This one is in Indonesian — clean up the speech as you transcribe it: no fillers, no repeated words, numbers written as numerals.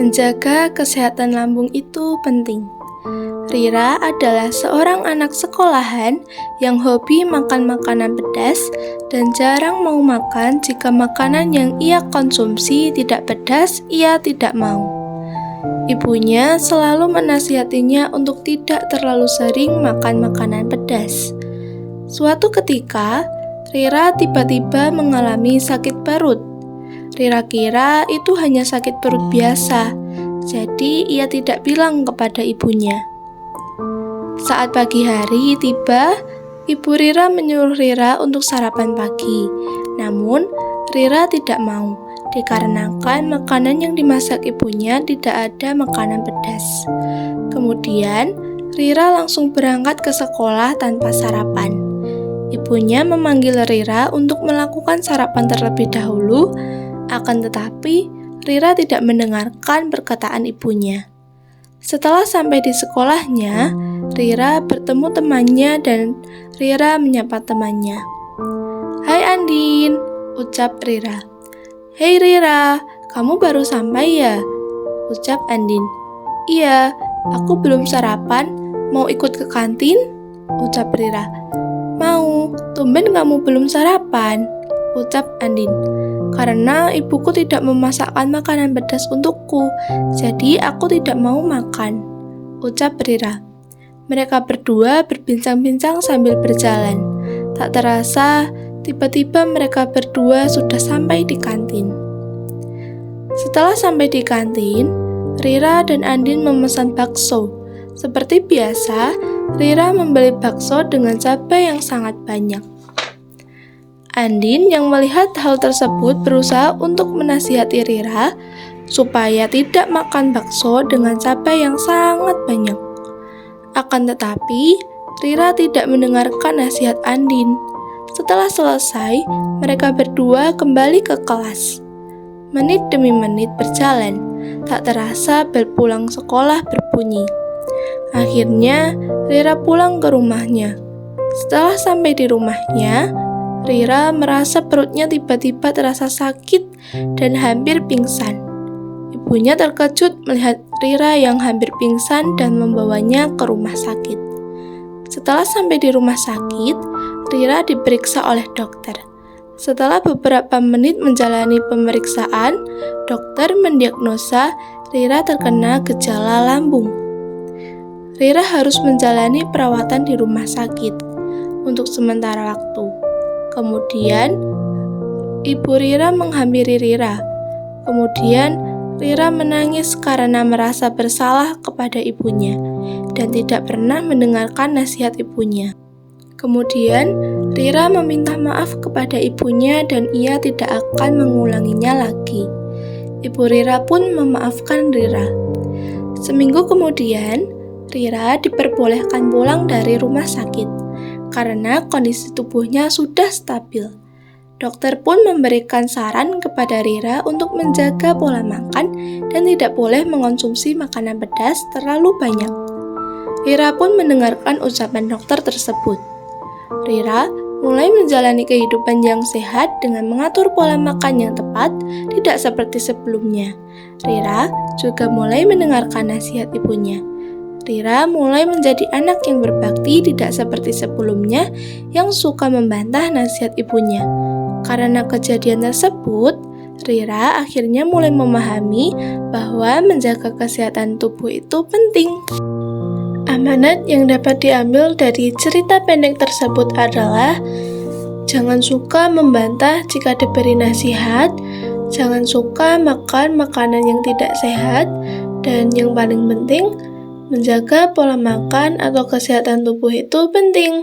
Menjaga kesehatan lambung itu penting. Rira adalah seorang anak sekolahan yang hobi makan makanan pedas dan jarang mau makan jika makanan yang ia konsumsi tidak pedas, ia tidak mau. Ibunya selalu menasihatinya untuk tidak terlalu sering makan makanan pedas. Suatu ketika, Rira tiba-tiba mengalami sakit perut. Rira kira itu hanya sakit perut biasa, jadi ia tidak bilang kepada ibunya. Saat pagi hari tiba, Ibu Rira menyuruh Rira untuk sarapan pagi. Namun, Rira tidak mau, dikarenakan makanan yang dimasak ibunya tidak ada makanan pedas. Kemudian, Rira langsung berangkat ke sekolah tanpa sarapan. Ibunya memanggil Rira untuk melakukan sarapan terlebih dahulu, akan tetapi Rira tidak mendengarkan perkataan ibunya. Setelah sampai di sekolahnya, Rira bertemu temannya dan Rira menyapa temannya. "Hai Andin," ucap Rira. "Hei Rira, kamu baru sampai ya?" ucap Andin. "Iya, aku belum sarapan, mau ikut ke kantin?" ucap Rira. "Mau, tumben kamu belum sarapan," ucap Andin. "Karena ibuku tidak memasakkan makanan pedas untukku, jadi aku tidak mau makan," ucap Rira. Mereka berdua berbincang-bincang sambil berjalan. Tak terasa, tiba-tiba mereka berdua sudah sampai di kantin. Setelah sampai di kantin, Rira dan Andin memesan bakso. Seperti biasa, Rira membeli bakso dengan cabai yang sangat banyak. Andin yang melihat hal tersebut berusaha untuk menasihati Rira supaya tidak makan bakso dengan cabai yang sangat banyak. Akan tetapi, Rira tidak mendengarkan nasihat Andin. Setelah selesai, mereka berdua kembali ke kelas. Menit demi menit berjalan, tak terasa bel pulang sekolah berbunyi. Akhirnya, Rira pulang ke rumahnya. Setelah sampai di rumahnya, Rira merasa perutnya tiba-tiba terasa sakit dan hampir pingsan. Ibunya terkejut melihat Rira yang hampir pingsan dan membawanya ke rumah sakit. Setelah sampai di rumah sakit, Rira diperiksa oleh dokter. Setelah beberapa menit menjalani pemeriksaan, dokter mendiagnosa Rira terkena gejala lambung. Rira harus menjalani perawatan di rumah sakit untuk sementara waktu. Kemudian, Ibu Rira menghampiri Rira. Kemudian, Rira menangis karena merasa bersalah kepada ibunya dan tidak pernah mendengarkan nasihat ibunya. Kemudian, Rira meminta maaf kepada ibunya dan ia tidak akan mengulanginya lagi. Ibu Rira pun memaafkan Rira. Seminggu kemudian, Rira diperbolehkan pulang dari rumah sakit karena kondisi tubuhnya sudah stabil. Dokter pun memberikan saran kepada Rira untuk menjaga pola makan dan tidak boleh mengonsumsi makanan pedas terlalu banyak. Rira pun mendengarkan ucapan dokter tersebut. Rira mulai menjalani kehidupan yang sehat dengan mengatur pola makan yang tepat, tidak seperti sebelumnya. Rira juga mulai mendengarkan nasihat ibunya. Rira mulai menjadi anak yang berbakti, tidak seperti sebelumnya yang suka membantah nasihat ibunya. Karena kejadian tersebut, Rira akhirnya mulai memahami bahwa menjaga kesehatan tubuh itu penting. Amanat yang dapat diambil dari cerita pendek tersebut adalah jangan suka membantah jika diberi nasihat, jangan suka makan makanan yang tidak sehat, dan yang paling penting, menjaga pola makan atau kesehatan tubuh itu penting.